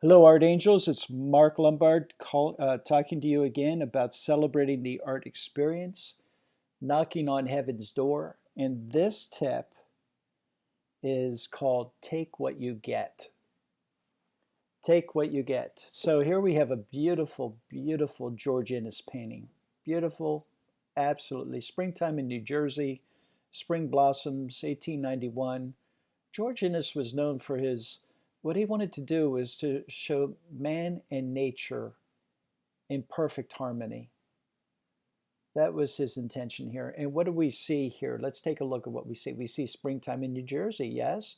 Hello, Art Angels. It's Mark Lombard talking to you again about celebrating the art experience, knocking on heaven's door. And this tip is called Take What You Get. Take What You Get. So here we have a beautiful, beautiful George Inness painting. Beautiful, absolutely. Springtime in New Jersey, spring blossoms, 1891. George Inness was known for what he wanted to do was to show man and nature in perfect harmony. That was his intention here. And what do we see here? Let's take a look at what we see. We see springtime in New Jersey, yes.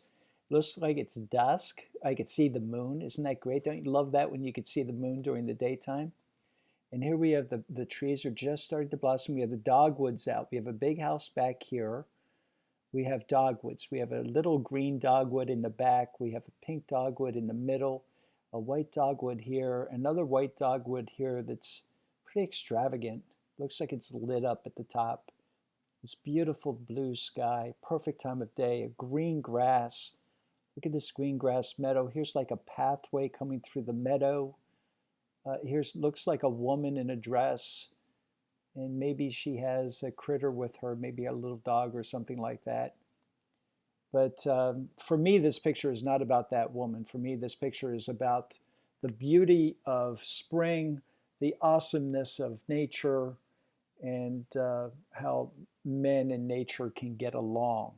Looks like it's dusk. I could see the moon. Isn't that great? Don't you love that when you could see the moon during the daytime? And here we have the trees are just starting to blossom. We have the dogwoods out. We have a big house back here. We have dogwoods. We have a little green dogwood in the back. We have a pink dogwood in the middle, a white dogwood here, another white dogwood here that's pretty extravagant. Looks like it's lit up at the top. This beautiful blue sky, perfect time of day, a green grass. Look at this green grass meadow. Here's like a pathway coming through the meadow. Here's looks like a woman in a dress, and maybe she has a critter with her, maybe a little dog or something like that. But for me, this picture is not about that woman. For me, this picture is about the beauty of spring, the awesomeness of nature, and how men and nature can get along.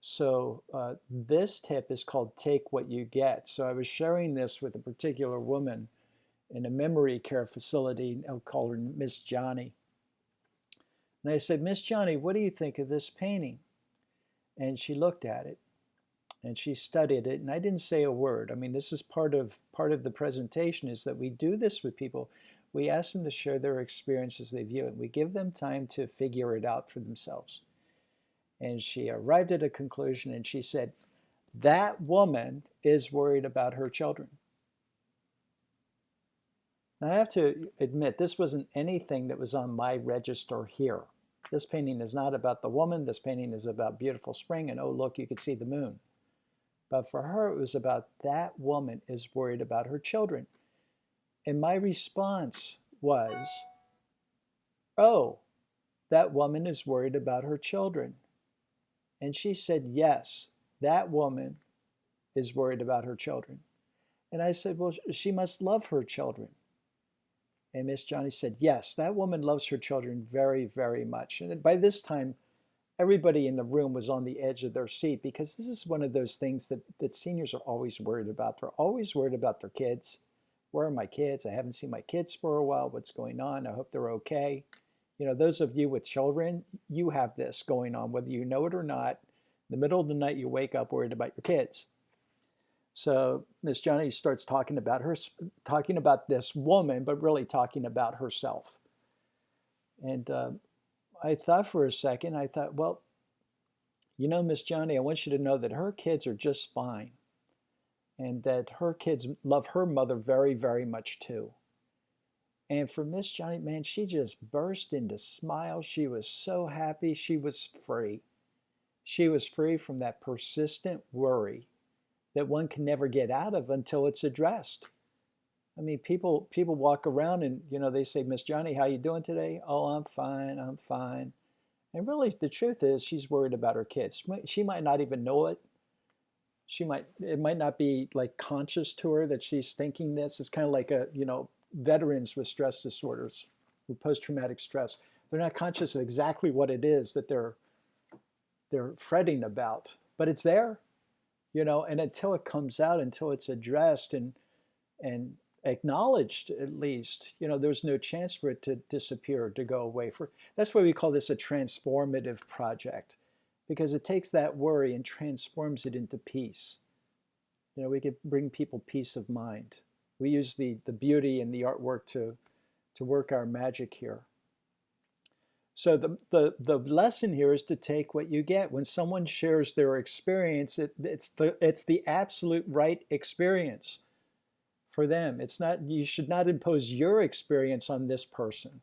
So this tip is called Take What You Get. So I was sharing this with a particular woman in a memory care facility. I'll call her Miss Johnny. And I said, Miss Johnny, what do you think of this painting? And she looked at it and she studied it, and I didn't say a word. I mean, this is part of the presentation, is that we do this with people. We ask them to share their experience as they view it. We give them time to figure it out for themselves. And she arrived at a conclusion, and she said, that woman is worried about her children. Now, I have to admit, this wasn't anything that was on my register here. This painting is not about the woman. This painting is about beautiful spring, and oh, look, you could see the moon. But for her, it was about that woman is worried about her children. And my response was, oh, that woman is worried about her children. And she said, yes, that woman is worried about her children. And I said, well, she must love her children. And Miss Johnny said, yes, that woman loves her children very, very much. And by this time, everybody in the room was on the edge of their seat, because this is one of those things that seniors are always worried about. They're always worried about their kids. Where are my kids? I haven't seen my kids for a while. What's going on? I hope they're okay. You know, those of you with children, you have this going on, whether you know it or not. In the middle of the night, you wake up worried about your kids. So Miss Johnny starts talking about this woman, but really talking about herself. And I thought for a second, I thought, well, you know, Miss Johnny, I want you to know that her kids are just fine, and that her kids love her mother very, very much too. And for Miss Johnny, man, she just burst into smiles. She was so happy. She was free. She was free from that persistent worry that one can never get out of until it's addressed. I mean, people walk around and, you know, they say, Miss Johnny, how you doing today? Oh, I'm fine, I'm fine. And really, the truth is, she's worried about her kids. She might not even know it. It might not be like conscious to her that she's thinking this. It's kind of like veterans with stress disorders, with post-traumatic stress. They're not conscious of exactly what it is that they're fretting about, but it's there, you know, and until it comes out, until it's addressed and acknowledged, at least, you know, there's no chance for it to disappear, to go away. That's why we call this a transformative project, because it takes that worry and transforms it into peace. You know, we could bring people peace of mind. We use the beauty and the artwork to work our magic here. So the lesson here is to take what you get. When someone shares their experience, it's the absolute right experience for them. It's not, you should not impose your experience on this person.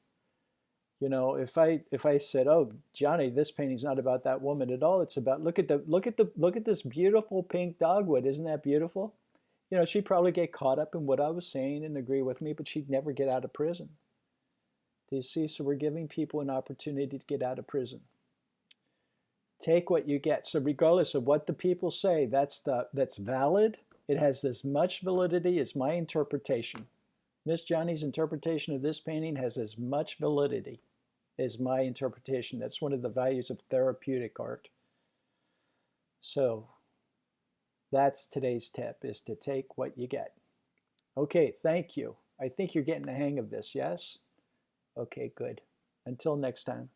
You know, if I said, "Oh, Johnny, this painting's not about that woman at all. It's about look at this beautiful pink dogwood. Isn't that beautiful? You know, she'd probably get caught up in what I was saying and agree with me, but she'd never get out of prison. Do you see? So we're giving people an opportunity to get out of prison. Take what you get. So regardless of what the people say, that's valid. It has as much validity as my interpretation. Miss Johnny's interpretation of this painting has as much validity as my interpretation. That's one of the values of therapeutic art. So that's today's tip, is to take what you get. Okay, thank you. I think you're getting the hang of this, yes? Okay, good. Until next time.